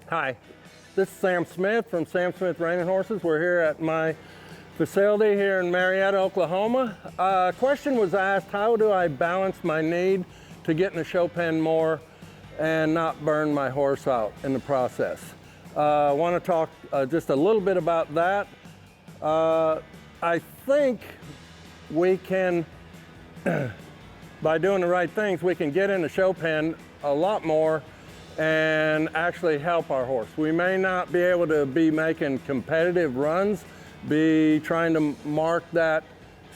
Hi, this is Sam Smith from Sam Smith Reining Horses. We're here at my facility here in Marietta, Oklahoma. A question was asked, how do I balance my need to get in the show pen more and not burn my horse out in the process? I want to talk just a little bit about that. I think we can, by doing the right things, we can get in the show pen a lot more and actually help our horse. We may not be able to be making competitive runs, be trying to mark that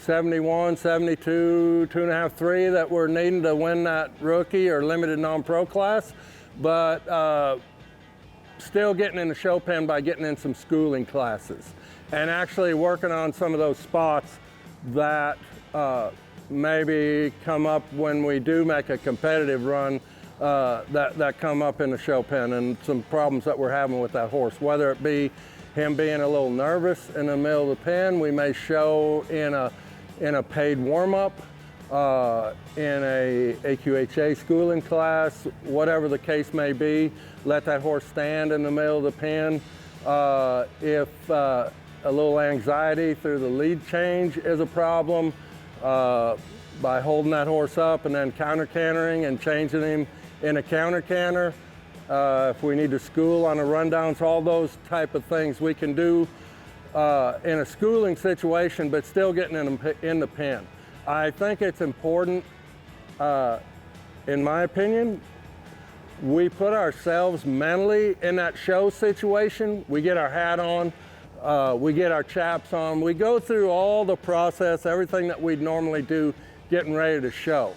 71, 72, 2.5, 3 that we're needing to win that rookie or limited non-pro class, but still getting in the show pen by getting in some schooling classes and actually working on some of those spots that maybe come up when we do make a competitive run that come up in the show pen, and some problems that we're having with that horse, whether it be him being a little nervous in the middle of the pen. We may show in a paid warm-up, in a AQHA schooling class, whatever the case may be, let that horse stand in the middle of the pen. If a little anxiety through the lead change is a problem, by holding that horse up and then counter cantering and changing him in a counter canter. If we need to school on the rundowns, all those type of things we can do in a schooling situation, but still getting in the pen. I think it's important, in my opinion, we put ourselves mentally in that show situation. We get our hat on, we get our chaps on, we go through all the process, everything that we'd normally do getting ready to show.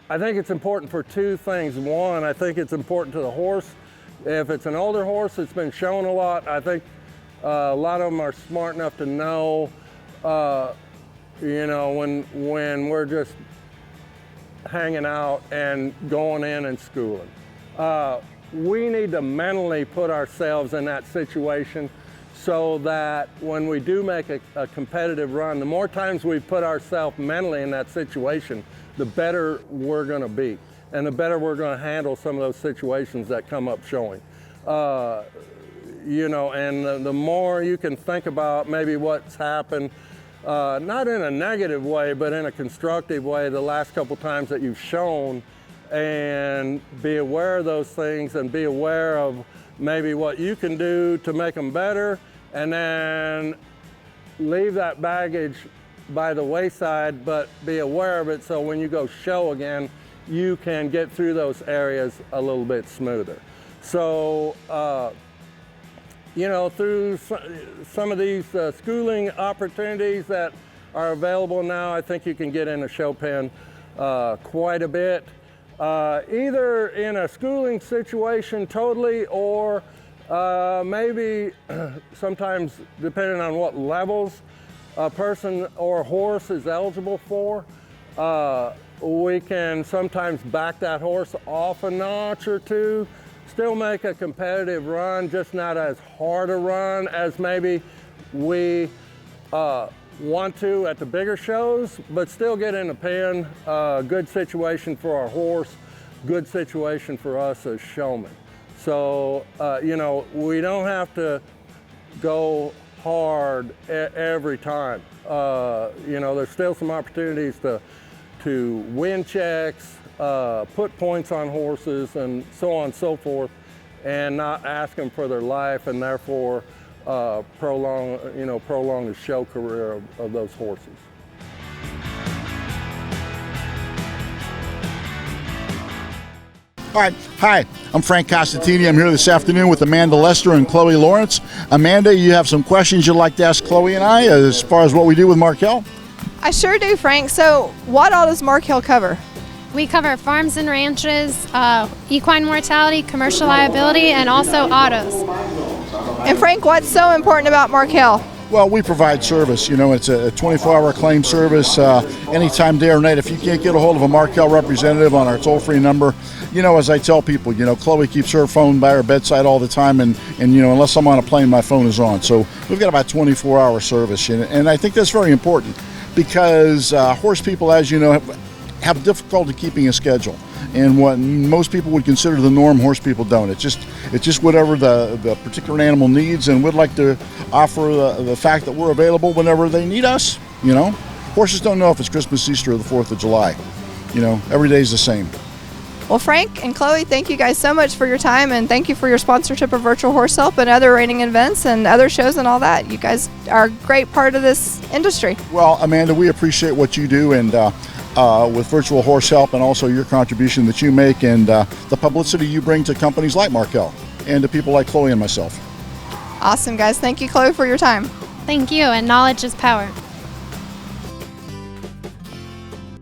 I think it's important for two things. One, I think it's important to the horse. If it's an older horse that's been shown a lot, I think a lot of them are smart enough to know, when we're just hanging out and going in and schooling. We need to mentally put ourselves in that situation so that when we do make a competitive run, the more times we put ourselves mentally in that situation, the better we're going to be, and the better we're going to handle some of those situations that come up showing. And the more you can think about maybe what's happened, not in a negative way, but in a constructive way the last couple times that you've shown, and be aware of those things and be aware of maybe what you can do to make them better, and then leave that baggage by the wayside, but be aware of it so when you go show again, you can get through those areas a little bit smoother. So, through some of these schooling opportunities that are available now, I think you can get in a show pen quite a bit, either in a schooling situation totally, or maybe sometimes depending on what levels a person or horse is eligible for, we can sometimes back that horse off a notch or two, still make a competitive run, just not as hard a run as maybe we want to at the bigger shows, but still get in the pen. Good situation for our horse, good situation for us as showmen. So, we don't have to go hard every time. There's still some opportunities to win checks, put points on horses, and so on and so forth, and not ask them for their life, and therefore prolong the show career of those horses. All right. Hi, I'm Frank Costantini. I'm here this afternoon with Amanda Lester and Chloe Lawrence. Amanda, you have some questions you'd like to ask Chloe and I as far as what we do with Markel? I sure do, Frank. So what all does Markel cover? We cover farms and ranches, equine mortality, commercial liability, and also autos. And Frank, what's so important about Markel? Well, we provide service. It's a 24-hour claim service anytime, day or night. If you can't get a hold of a Markel representative on our toll-free number, as I tell people, Chloe keeps her phone by her bedside all the time, and unless I'm on a plane, my phone is on. So we've got about 24-hour service, and I think that's very important because horse people, as you know, have difficulty keeping a schedule. And what most people would consider the norm, horse people don't. It's just whatever the particular animal needs, and we'd like to offer the fact that we're available whenever they need us. Horses don't know if it's Christmas, Easter, or the 4th of July. Every day's the same. Well, Frank and Chloe, thank you guys so much for your time, and thank you for your sponsorship of Virtual Horse Help and other reining events and other shows and all that. You guys are a great part of this industry. Well, Amanda, we appreciate what you do, and with Virtual Horse Help, and also your contribution that you make, and the publicity you bring to companies like Markel and to people like Chloe and myself. Awesome, guys. Thank you, Chloe, for your time. Thank you, and knowledge is power.